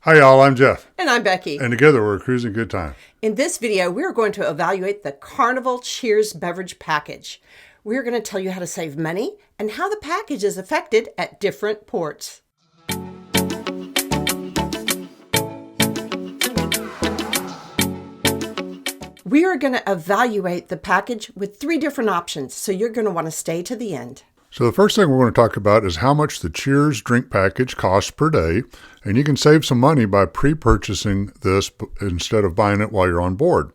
Hi y'all, I'm Jeff. And I'm Becky. And together we're Cruising Good Time. In this video, we're going to evaluate the Carnival Cheers Beverage Package. We're going to tell you how to save money and how the package is affected at different ports. We are going to evaluate the package with 3 different options, so you're going to want to stay to the end. So the first thing we're going to talk about is how much the Cheers Drink Package costs per day. And you can save some money by pre-purchasing this instead of buying it while you're on board.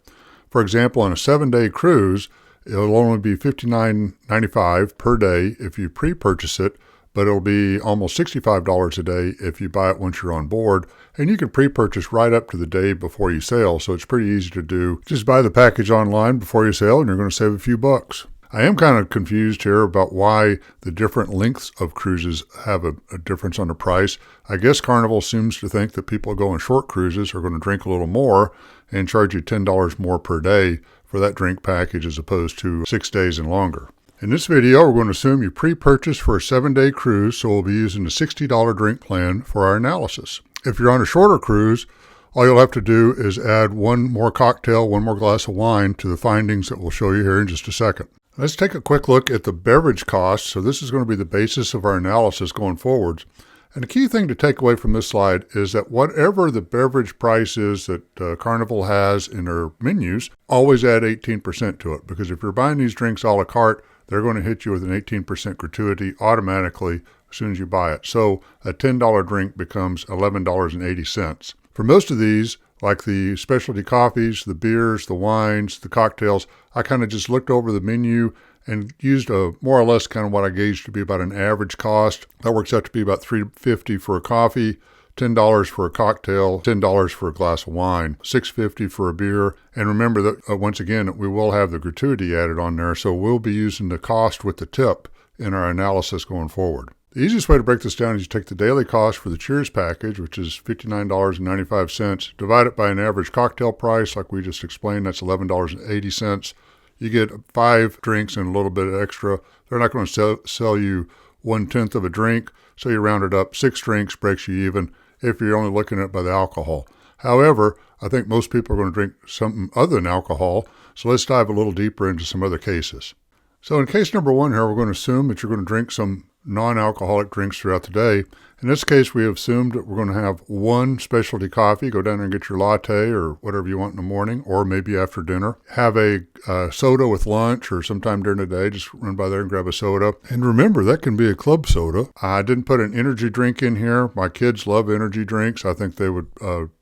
For example, on a 7-day cruise, it'll only be $59.95 per day if you pre-purchase it, but it'll be almost $65 a day if you buy it once you're on board. And you can pre-purchase right up to the day before you sail, so it's pretty easy to do. Just buy the package online before you sail and you're going to save a few bucks. I am kind of confused here about why the different lengths of cruises have a difference on the price. I guess Carnival seems to think that people going short cruises are going to drink a little more and charge you $10 more per day for that drink package as opposed to 6 days and longer. In this video, we're going to assume you pre-purchased for a 7-day cruise, so we'll be using the $60 drink plan for our analysis. If you're on a shorter cruise, all you'll have to do is add one more cocktail, one more glass of wine to the findings that we'll show you here in just a second. Let's take a quick look at the beverage costs. So this is going to be the basis of our analysis going forwards. And the key thing to take away from this slide is that whatever the beverage price is that Carnival has in their menus, always add 18% to it. Because if you're buying these drinks a la carte, they're going to hit you with an 18% gratuity automatically as soon as you buy it. So a $10 drink becomes $11.80. For most of these, like the specialty coffees, the beers, the wines, the cocktails, I kind of just looked over the menu and used a more or less kind of what I gauged to be about an average cost. That works out to be about $3.50 for a coffee, $10 for a cocktail, $10 for a glass of wine, $6.50 for a beer. And remember that once again, we will have the gratuity added on there. So we'll be using the cost with the tip in our analysis going forward. The easiest way to break this down is you take the daily cost for the Cheers package, which is $59.95, divide it by an average cocktail price, like we just explained, that's $11.80. You get 5 drinks and a little bit extra. They're not going to sell you 1/10 of a drink, so you round it up. 6 drinks breaks you even if you're only looking at it by the alcohol. However, I think most people are going to drink something other than alcohol, so let's dive a little deeper into some other cases. So in case number 1 here, we're going to assume that you're going to drink some non-alcoholic drinks throughout the day. In this case, we have assumed that we're going to have 1 specialty coffee. Go down there and get your latte or whatever you want in the morning, or maybe after dinner. Have a soda with lunch or sometime during the day. Just run by there and grab a soda. And remember, that can be a club soda. I didn't put an energy drink in here. My kids love energy drinks. I think they would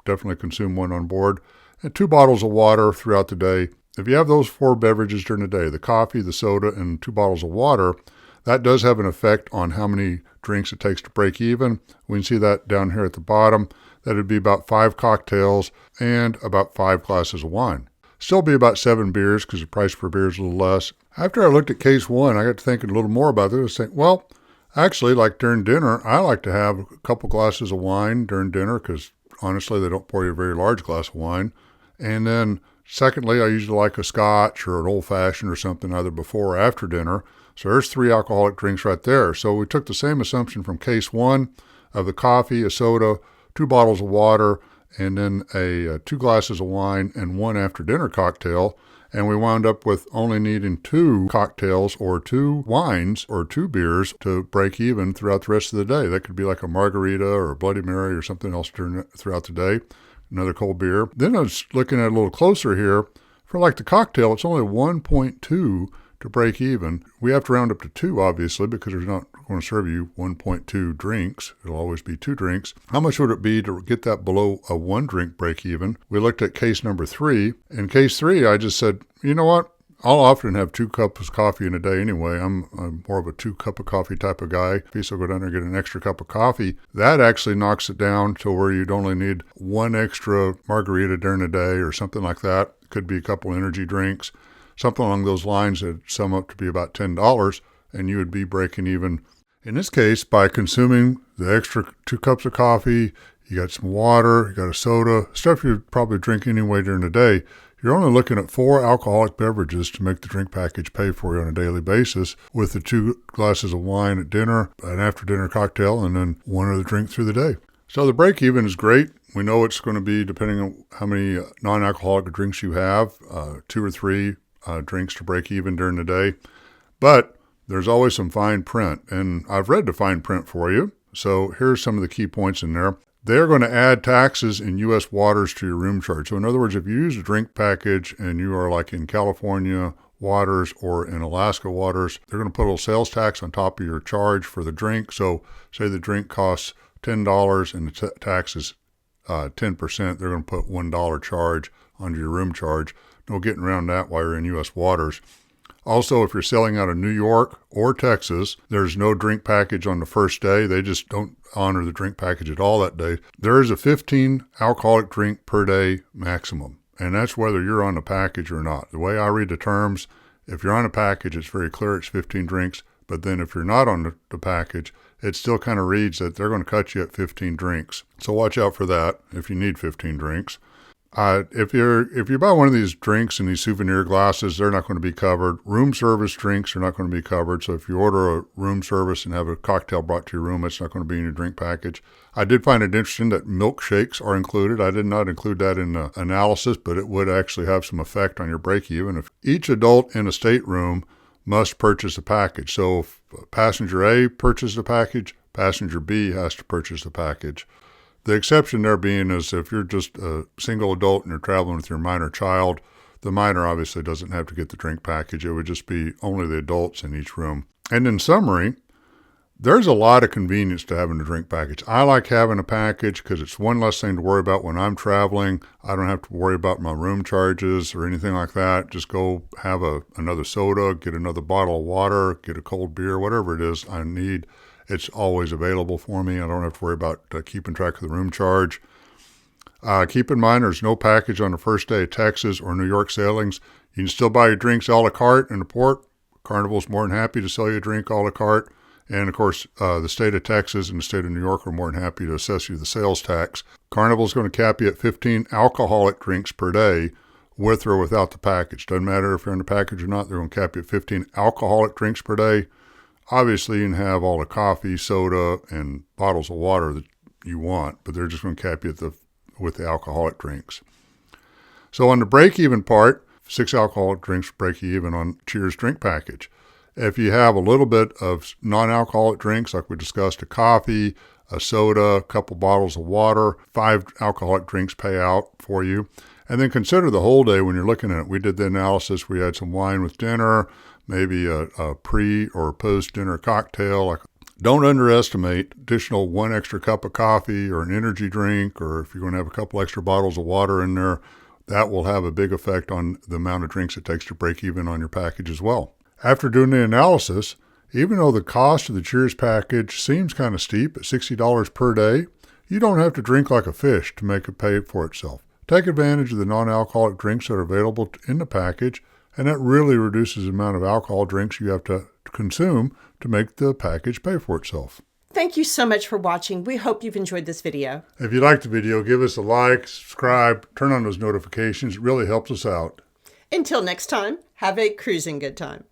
definitely consume one on board. And 2 bottles of water throughout the day. If you have those 4 beverages during the day, the coffee, the soda, and 2 bottles of water, that does have an effect on how many drinks it takes to break even. We can see that down here at the bottom. That would be about 5 cocktails and about 5 glasses of wine. Still be about 7 beers because the price per beer is a little less. After I looked at case 1, I got to thinking a little more about this. I was thinking, well, actually, like during dinner, I like to have a couple glasses of wine during dinner because honestly, they don't pour you a very large glass of wine. And then secondly, I usually like a scotch or an old-fashioned or something either before or after dinner. So there's 3 alcoholic drinks right there. So we took the same assumption from case 1 of the coffee, a soda, 2 bottles of water, and then 2 glasses of wine and 1 after dinner cocktail. And we wound up with only needing 2 cocktails or 2 wines or 2 beers to break even throughout the rest of the day. That could be like a margarita or a Bloody Mary or something else throughout the day. Another cold beer. Then I was looking at it a little closer here. For like the cocktail, it's only 1.2 to break even. We have to round up to 2, obviously, because there's not going to serve you 1.2 drinks. It'll always be 2 drinks. How much would it be to get that below a 1 drink break even? We looked at case number 3. In case 3, I just said, you know what? I'll often have 2 cups of coffee in a day anyway. I'm more of a 2 cup of coffee type of guy. So go down there and get an extra cup of coffee. That actually knocks it down to where you'd only need 1 extra margarita during the day or something like that. Could be a couple energy drinks. Something along those lines that sum up to be about $10, and you would be breaking even. In this case, by consuming the extra 2 cups of coffee, you got some water, you got a soda, stuff you'd probably drink anyway during the day, you're only looking at 4 alcoholic beverages to make the drink package pay for you on a daily basis, with the 2 glasses of wine at dinner, an after-dinner cocktail, and then 1 other drink through the day. So the break even is great. We know it's going to be, depending on how many non-alcoholic drinks you have, 2 or 3 drinks to break even during the day. But there's always some fine print, and I've read the fine print for you. So here's some of the key points in there. They're going to add taxes in U.S. waters to your room charge. So in other words, if you use a drink package and you are like in California waters or in Alaska waters, they're going to put a little sales tax on top of your charge for the drink. So say the drink costs $10 and the tax is 10%, they're going to put $1 charge onto your room charge. No getting around that while you're in U.S. waters. Also, if you're sailing out of New York or Texas, there's no drink package on the first day. They just don't honor the drink package at all that day. There is a 15 alcoholic drink per day maximum, and that's whether you're on the package or not. The way I read the terms, if you're on a package, it's very clear it's 15 drinks, but then if you're not on the package, it still kind of reads that they're going to cut you at 15 drinks. So watch out for that if you need 15 drinks. If you buy one of these drinks in these souvenir glasses, they're not going to be covered. Room service drinks are not going to be covered. So if you order a room service and have a cocktail brought to your room, it's not going to be in your drink package. I did find it interesting that milkshakes are included. I did not include that in the analysis, but it would actually have some effect on your break even. If each adult in a stateroom must purchase a package. So if passenger A purchases a package, passenger B has to purchase a package. The exception there being is if you're just a single adult and you're traveling with your minor child, the minor obviously doesn't have to get the drink package. It would just be only the adults in each room. And in summary, there's a lot of convenience to having a drink package. I like having a package because it's one less thing to worry about when I'm traveling. I don't have to worry about my room charges or anything like that. Just go have another soda, get another bottle of water, get a cold beer, whatever it is I need. It's always available for me. I don't have to worry about keeping track of the room charge. Keep in mind, there's no package on the first day of Texas or New York sailings. You can still buy your drinks a la carte in the port. Carnival's more than happy to sell you a drink a la carte. And, of course, the state of Texas and the state of New York are more than happy to assess you the sales tax. Carnival's going to cap you at 15 alcoholic drinks per day with or without the package. Doesn't matter if you're on the package or not. They're going to cap you at 15 alcoholic drinks per day. Obviously, you can have all the coffee, soda, and bottles of water that you want, but they're just going to cap you with the alcoholic drinks. So on the break-even part, 6 alcoholic drinks break even on Cheers Drink Package. If you have a little bit of non-alcoholic drinks, like we discussed, a coffee, a soda, a couple bottles of water, 5 alcoholic drinks pay out for you. And then consider the whole day when you're looking at it. We did the analysis. We had some wine with dinner, maybe a pre or post-dinner cocktail. Don't underestimate additional 1 extra cup of coffee or an energy drink, or if you're going to have a couple extra bottles of water in there, that will have a big effect on the amount of drinks it takes to break even on your package as well. After doing the analysis, even though the cost of the Cheers package seems kind of steep at $60 per day, you don't have to drink like a fish to make it pay for itself. Take advantage of the non-alcoholic drinks that are available in the package, and that really reduces the amount of alcohol drinks you have to consume to make the package pay for itself. Thank you so much for watching. We hope you've enjoyed this video. If you liked the video, give us a like, subscribe, turn on those notifications. It really helps us out. Until next time, have a cruising good time.